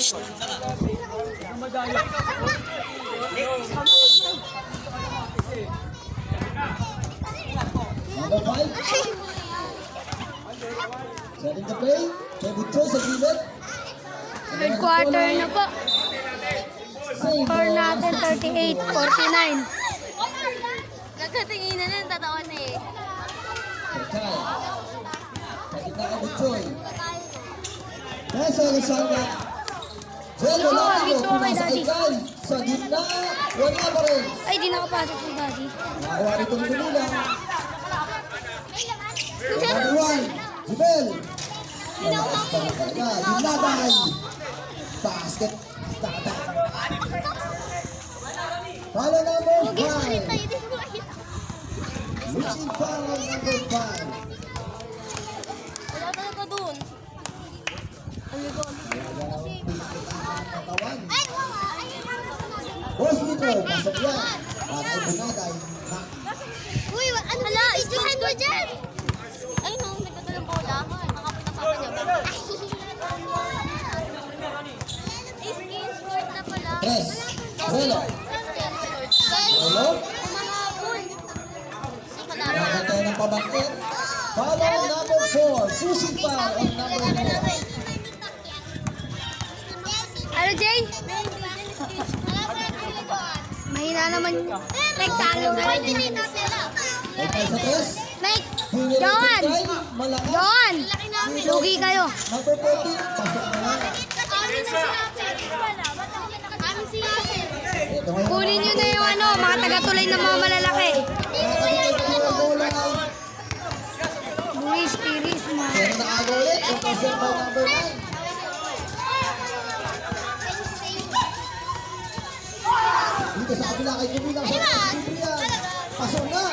Number 5. Setting the play. Kevin Choi sa gilid. Third quarter na po. Save. Score natin 38-49. Nagkatinginan na, tatawa na eh. Perkal. Setting na Kevin Choi. Nasa Alexander. Jello Latino. Pumasa kay Kyle. Sa gitna. Wala pa rin. Ay, di nakapasok si Daddy. Nakakuha rito ng Manila. Number 1. Jubel. Malakas pa ang Perkal. Hinabay. Basket. Tata. Follow number 5. Losing foul on number 5. Wala talaga dun. Boss dito, pasok yan. Para ay bunagay. Uy, ano? Hala, istuhan mo dyan! Ay no, nagkata ng bola. Nakapit ang papa niya. Skin sport na pala. Tres. Relo. Relo. Umahabol. Nakatay ng pabakit. Follow number 4. Losing foul on number 4. Ano, Jay? Mahina naman. Mike, talo na. Ay tayo sa tres. Mike, Hingi rin John! kay Kyle. Malakas. John! Lugi kayo. Number 14. Pasok na lang. Ito ngayon. Kunin nyo na yung ano, mga taga-tulay ng mga malalaki. Nakakabit ko ang bola. Luis Piris, mga. Pero nakago ulit. Yung pasok by number 9. Dito sa kabila kay Kumilang sa Kumilang. Pasok na.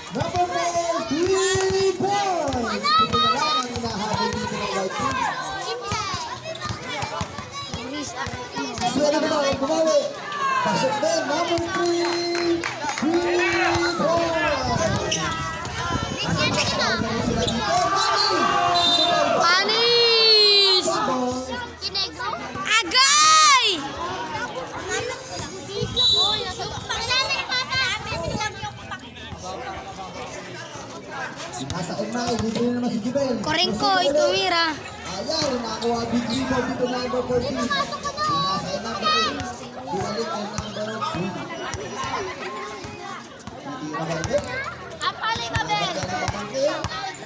Number 4, 3 points. Kumilang ang hinahabol dito ng white team. Luis. Suwela mo na, bumawi. Pasok din. Number 3, 3 points. Nakakasakal na rin sila dito. Mami! Panis! Ball. Agay! Nasa Emay, dito na naman si Jubel. Korengko, itumira. Ayaw, nakakuha big rebound dito na number 14. Nasa number 8. Binalik ang number 3. Hindi na balik. Maganda na pamangkin.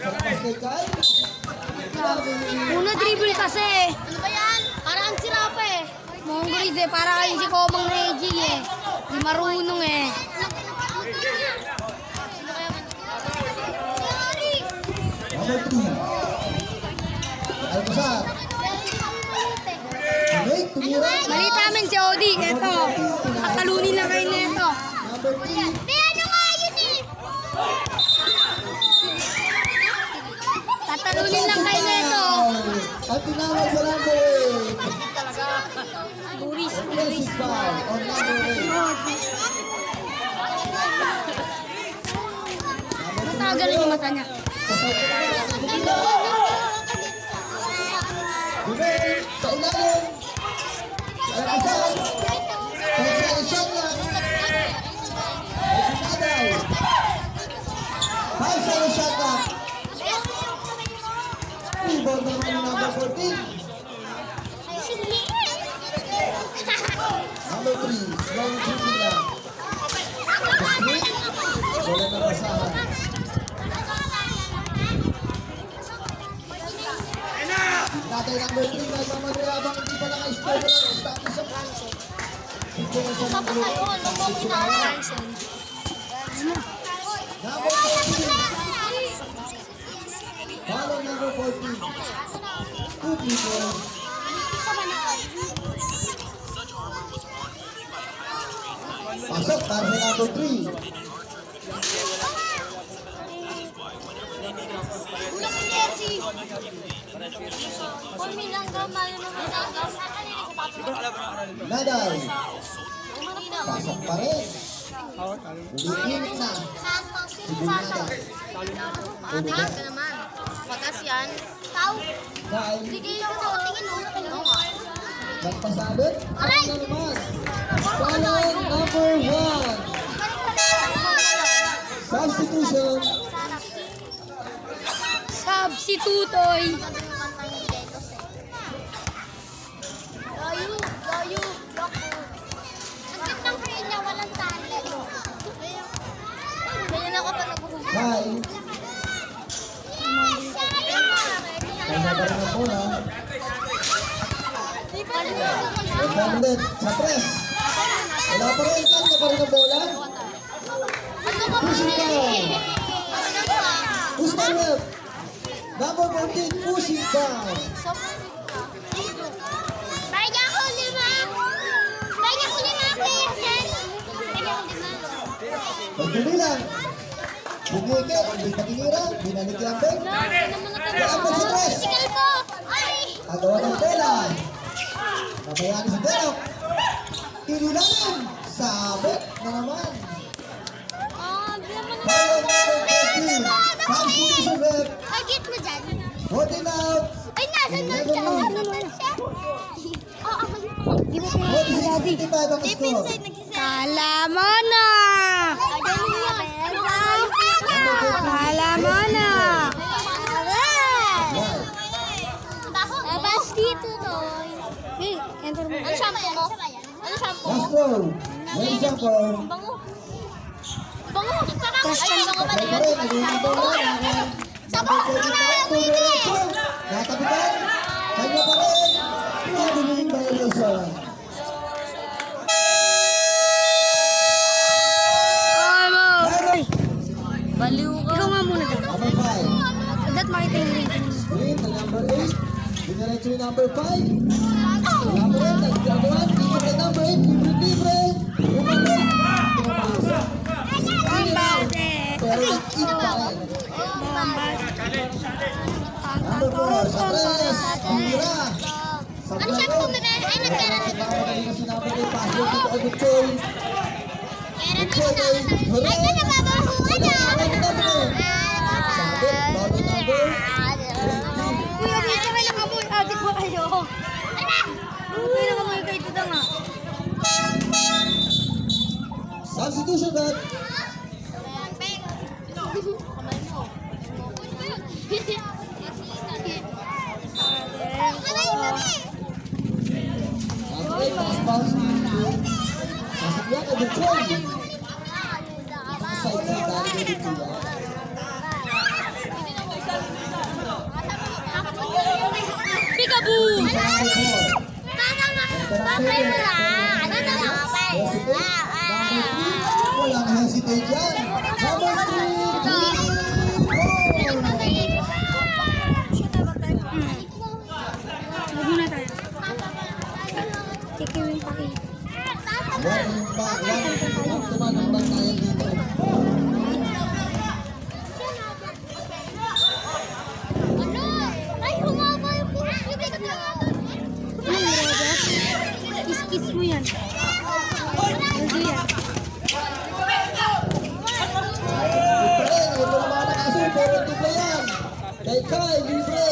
Pagpas kay Kyle. Una dribble kasi. Ano ba yan? Parang ang sira pa eh. Mongolid eh, para kayo si Komang Reggie eh. Di marunong eh. Number 3. Alcazar. Nate, tumira. Malita namin si Odi. Ito. Katalunin lang kayo nito. Number 3. Tatalunin lang kayo nito. At tinawag sa number 8. Luis Piris. Aggressive foul on number 8. Matagal yung mata niya. Jubel, sa ilalim. Alcazar. Sa isang lang. Ay sumaday. High sa shot lang. Rebound naman ng number 14. Number 3. Long shooting lang. Wala na basahan. Tatay number 3 na sa Madrid hindi pa naka-score ng status sa Franco. Tapos tayo, ano mo kinala? Number 14. Follow number 14. 2 people. Pasok para sa number 3. Ulang ang jersey. Kung minanggaw, malo naman minanggaw. Naday. Pasok pa rin. Ulitin na. Si Bunada. Tingnan ka naman. Pagkas yan. Tao. Kyle. Tingin ko, tingin mo. Tingin mo nga. Nagpasabit. Ano na naman? Foul number 1. Substitution. Substitutoy. Layo, layo, loko. Ang gandang frame niya, walang tali. Ganyan ako pag nabuhuli. Hi. Kaya ba rin ang bola? Nagkamulit sa press. Wala pa rin. Kanya pa rin ang bola. Pushing down. Who's my left? Number 14, pushing down. Baya ko lima. Baya ko lima, Kuya Sen. Baya ko lima. Pagbibilang. Bumigit, hindi patinira, binalik lang Ben. Walang pa sa press. Sigal ko. Ay! Agawa ng bola. Nabayaan si Derok. Tinilalim. Sabit na naman. Follow number 14. Substitution rep. Target mo dyan. 14 out. Ay, nasan na siya? Oo, ako. Di mo pinag 45 ang Deep score. inside nagsisend. Kala mo na! Kala mo na! Labas dito, Toy. Hey, enter mo. Ano shampoo mo? Ano shampoo mo? Last throw. Ladies jumper. Bango. Bango. Crush Ay, ka bango ba Patay pa din? rin. Naging bola. Number 42. Diretso. Natabitan. Kanya pa rin. Padiling violation. Ay, Baliw ikaw nga muna dyan. Number 5. Dapat makita yung rating mo. Green na number 8. Diretso yung number 5. Number 8. Nagkagawan. Dito kay number 8. Libre-libre. Umalik. Tumapasok. Bombate! Pero nag-eat pa rin. Bombate! Number 4. Sa tres. Tira. Sa Ano shampoo mo na? Ay, nagkarating. Nagkakaroon kasi number 8. Pass dito kay Butchoy. Kaya natin na. Ay, na nababahuan na. Sabit. Bago number. Kuya, may kamay lang amoy. Adik ba kayo? May lang amoy kayo ito nga. Substitution that. Number 8. Pass. Sasakyan kay Butchoy. Side-side dali kay Butchoy. Peekaboo! Walang hesitate yan. Number 3. Huwag muna tayo. Kikiwing pakita. One tuman ang bantayan dito. Ay, humaba yung puso. Ano, Robert? Kiss-kiss mo yan. Aldo yan. Ito rin, ito na mga nakasul, pero libre yan. Kay Kai, libre.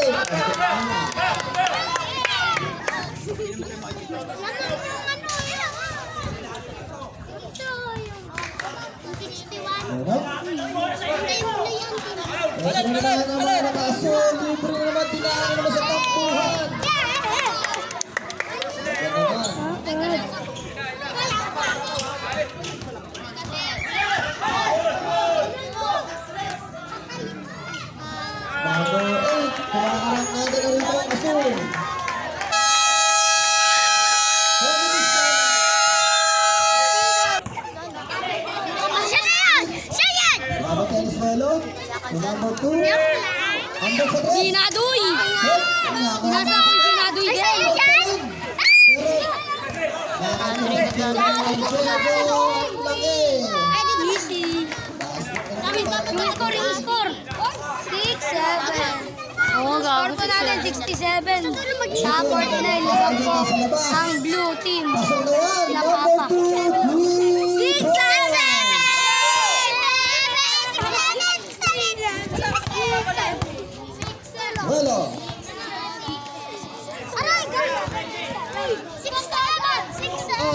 Ano? Ito na naman ang mga nakasul, libre na naman, tinaan naman sa takbuhan. Ito naman. Number 8, kumakarang na na rin ang asul. Siya na yan! Siya yan! Number 10 is Melo. Number 2, hanggang sa 3. Ginadoy! Nasa ako yung ginadoy Ay, din. sa'yo yan! Easy. Yung score, yung score. 6-7. Oo, gago. Score po natin 67. Sa 49, labang po ang blue team. Pasok na yan. Sila Number Papa. 2, Blue. 6-7! Melo. Aray,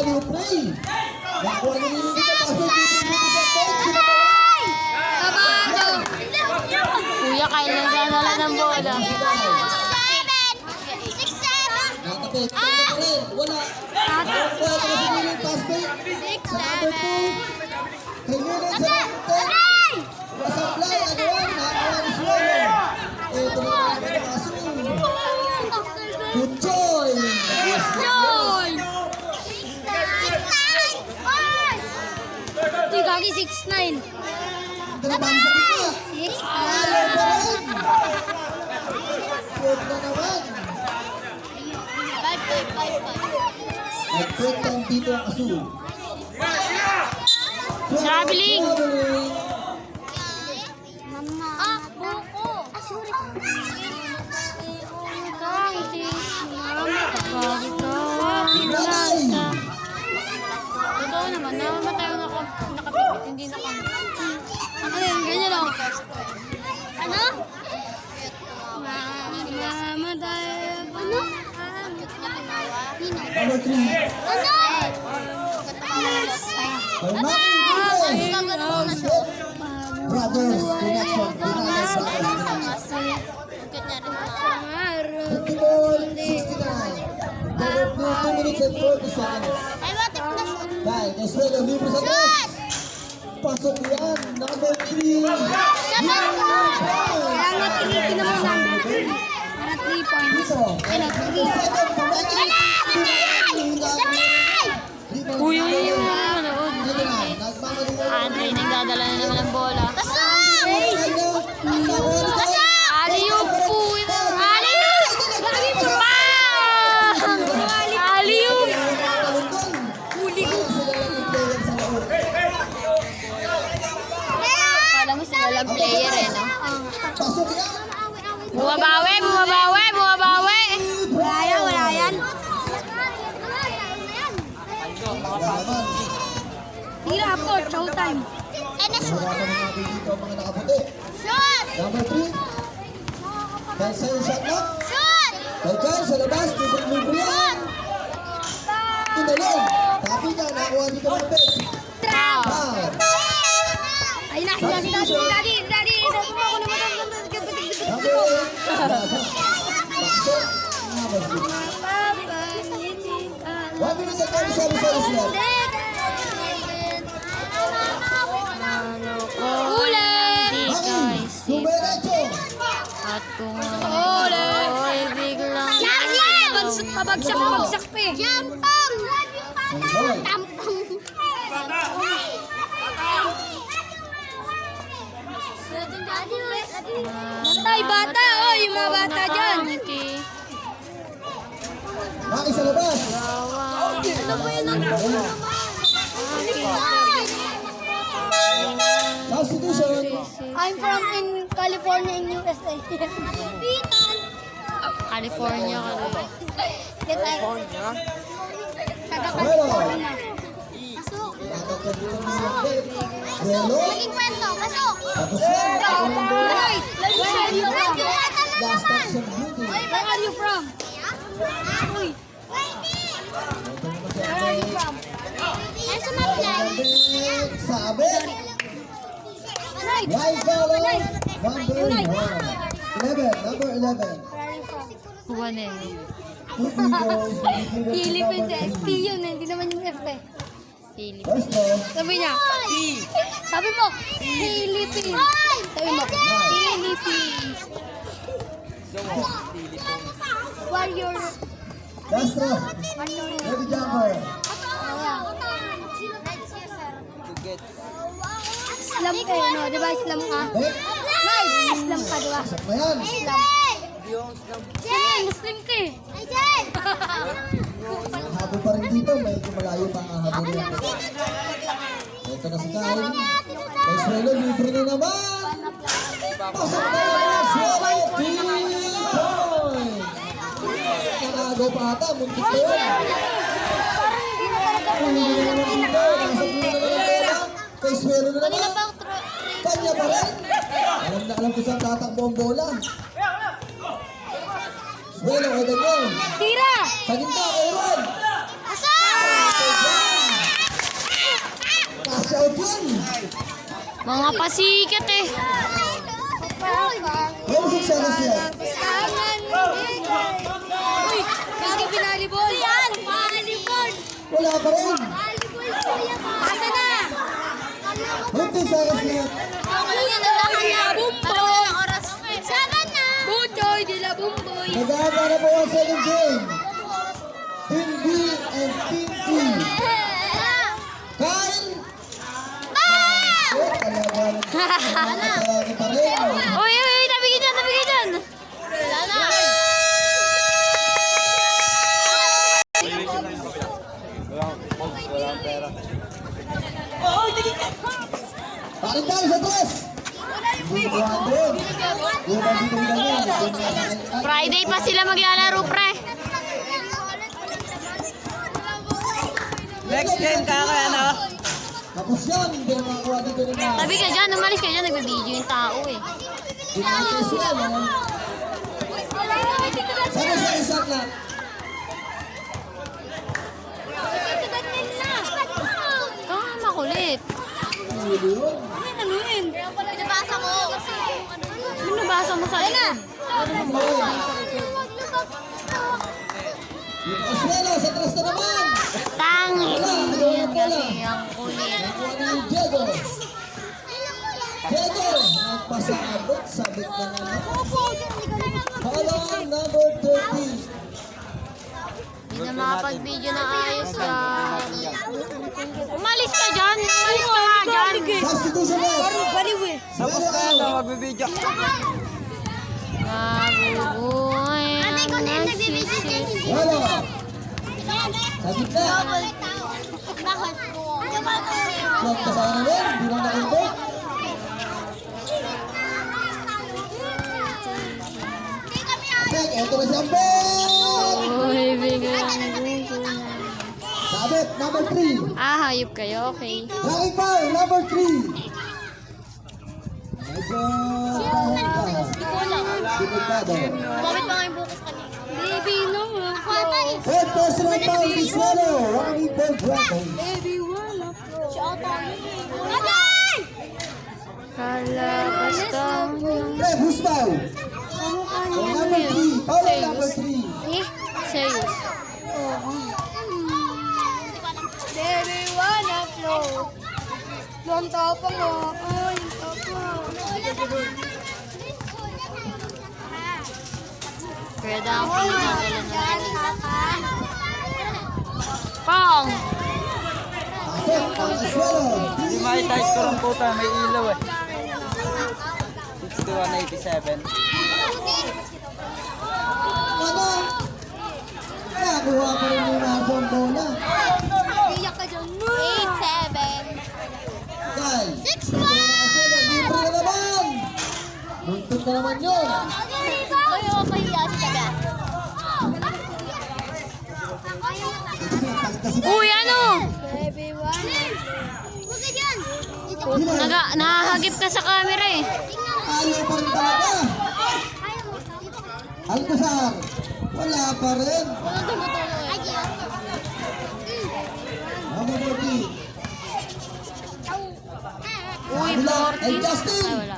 new play. Nakuha na nila dito. Pasok dito sa coach. Kabado. Kuya, kailan siya nala ng bola? 6-7! 6-7! Nakapit. Kaya pa rin. Wala. Wala pa kasi nila yung pass play. 6-7! Kay Nunez sa number 10. Masablay. Ano yan? Nakakuha ni Suelo. Ito na naman ang aso. Good joy. Joy! Uy, gagi 6'9". Ito na bang sa kita. 6'9". Good na naman. 5-5. Nag-break time dito ang aso. Traveling. Ah, buko! Totoo naman, namamatay ako, nakapipit, hindi na kami. Ano yun, ganyan ako. Ano? Mamamatay ako. Ano? Number 3. Ano? Brothers Connection. Football 69. There were 2 minutes and 40 seconds. Dahil Eswelo, libre sa box. Pasok yan. Number 3. Kaya nga tinitin naman number 3. Para 3 points. Dito. Ano, 3. Uy, Andre, nagdadala na naman ng bola. Pasok! Aliyup po! Aliyup! Bang! Aliyup! Huli ko. Kala mo sila lang player eh, no? Pasok yan. Bumabawi! Bumabawi! Bumabawi! Wala yan, wala yan. Naman. Tira po, showtime. Harapan na natin dito ang mga nakaputi. Number 3. Benson shot lock. Kay Kyle sa labas. Libre yan. Tinalong. Tapi ka. Nakuha dito ng bet. Foul. Ay na, daddy. Ako naman ang Number 8. Pasok. Papa, 1 minute and 37 seconds left. Ulit! Maki. Dumiretso. At kung Ulit! biglang Pabagsak pa eh. Boy. Bantay, bata! Oh, yung mga bata dyan. Maki sa labas. Substitution. I'm from in California in USA. California ka rin. California? Taga Bueno. California. Dapat ka dito ng bet. Bueno. Tapos yan. Ako ng bola. Last touch of beauty. Where are you from? Uy, Ito naman si where are you Abel. from? Abel. Sa Abel. Night. Right follow. Number 1. 11. Number 11. Where are you from? Kuwanin. Philippines FP yun, hindi naman yung F eh. Philippines. First ball. Sabi niya, sabi mo, Philippines. Sabi mo, Philippines. Warrior. Castro. Warrior. Ready jumper. Islam kayo, no? Di ba Islam ka? Bet. Nice! Islam ka, di ba? Sak na yan. Islam. Sige, Muslim ka eh. Habol pa rin dito. Medyo malayo pa ang habol yan. Ito na si Kyle. Eswelo, libre na naman. Pasok na yan. Eswelo, 3 points. Nakagaw pa ata. Muntik na yun. Huli na naman dito. Nasa puno na naman. Kay Eswelo na naman. Kanya pa rin. Alam na alam ko saan tatakbo ang bola. Eswelo, head and goal. Tira! Sa gitna, Aaron. Pasok! Mga pasikat eh. May 6 seconds yan. Uy, kagi pinalibol. Yan, pinalibol. Wala pa rin. Asa na? 20 seconds yan. Bumboy. Saban na. Buchoy, dila bumboy. Nag-aata na po ang second game. Team B and Team E. Kyle! Talaga pa rin. Uy, tabigin dyan, tabigin dyan. Wala na. Parin tayo sa tres. Hindi ko andun. Yung dito nila niya. Friday pa sila maglalaro, pre. Next game kaka ano? Tapos yan, hindi na makakuha dito rin na. Tabi ka dyan, umalis ka dyan. Nagbe-video yung tao eh. Pinakis yan, ha? Sana siya isang na. Kaka makulit. Hindi yun. Ano yun? Pinabasa mo. Ano nabasa mo sa likod? Yung Oswelo, sa tres na naman. Tangi. Yan kasi ang kulit. Nakuha na yung Diego. Diego, nagpasaabot, sabit na naman. Following number 30. Hindi na makapag-video na ayos yan. Umalis ka dyan. Umalis ka nga dyan. Substitution left. Tapos na yan, magbibidyo. Mabubuhay ang nagsisisi. Wala. Sa gitna. Bakit? Huwag kasama rin, hindi lang nakinto. Check, eto na siyang bet! Uy, biglang gugulan. Sabit, number 3. Ah, hayop kayo. Okay. Tracking foul, number 3. Medyo dahil ka. Diputado. Bakit pa nga yung bukas kanina? Baby, no. Third personal foul, Visuelo. Running for Dragon. Baby, wala. Shout out. Agay! Kalabas ka. Ref, who's foul? Oh, number 3. Foul on number 3. Eh, serious. Baby, wanna flow. Long tapang mo. Ay, tapang. Pwede ang pinagdala na. Pong! Asik, ang Visuelo. Di ma-itize ko ng puta, may ilaw eh. 61-87. Ano? Nakakuha pa rin yung nasa ang bola. Iyak ka dyan. 8-7. Kyle. 6-1! Visuelo, libre na naman. Buntot na naman yun. Ay, pahiya si Taga. Uy, ano? Huwag ka dyan. Nahahagip ka sa camera eh. Ayaw pa rin talaga. Alcazar. Wala pa rin. Walang tumutulong. Ay, Number 40. Uy, Kabila, ay 14. Justin. Ay, wala.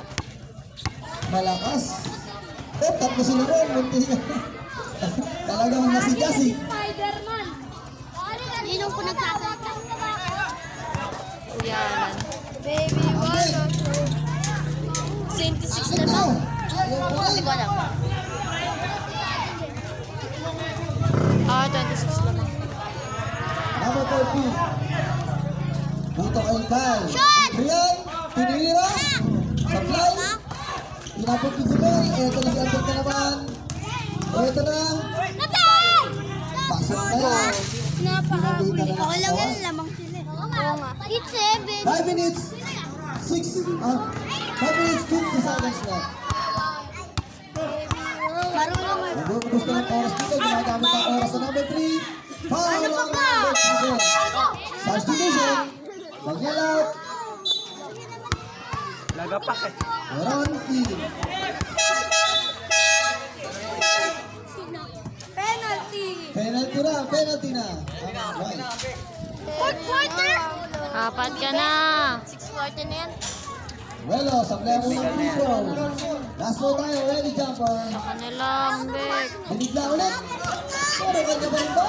Malakas. Tatlo sila rin. Munti na. Talagang nasi Jassy. Ninong ko nagsasalita. Yan. Baby, Okay. 26 na Ito. ba? Ayaw pa rin. Hindi ko alam. Ah, 26 lang. Number 14. Dito kay Kyle. Shot! Brian. Tinira. Supply. Inabot ni Sibel. Ito na si Albert na naman. Ito na. Natay! Pasok na yan. Napakahuli. Hindi ka na Okay lang yan, nakakuha. lamang sila. Oo nga. 8-7. 5 minutes. 5 minutes 50 seconds left. Marunong nga. Nagubos na ng oras dito. Gumagamit ang oras sa number 3. Foul on number 7. Substitution. Daniel out. Lagapak eh. Ron King. Penalty na. Right. Fourth quarter. Apat ka na. 6 quarter na yan. Welo, sablay mo ng free throw. Last throw tayo, ready jumper. Ano lang, Bek. Binigla ulit. Ano ba niya ba rin ba?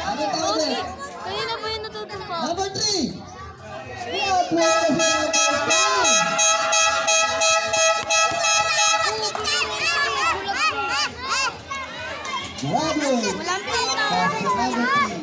Ano tayo ulit? Kanina pa yung natutumpa. Number 3. What was the Grabe! Walang pinta. Basket number 3.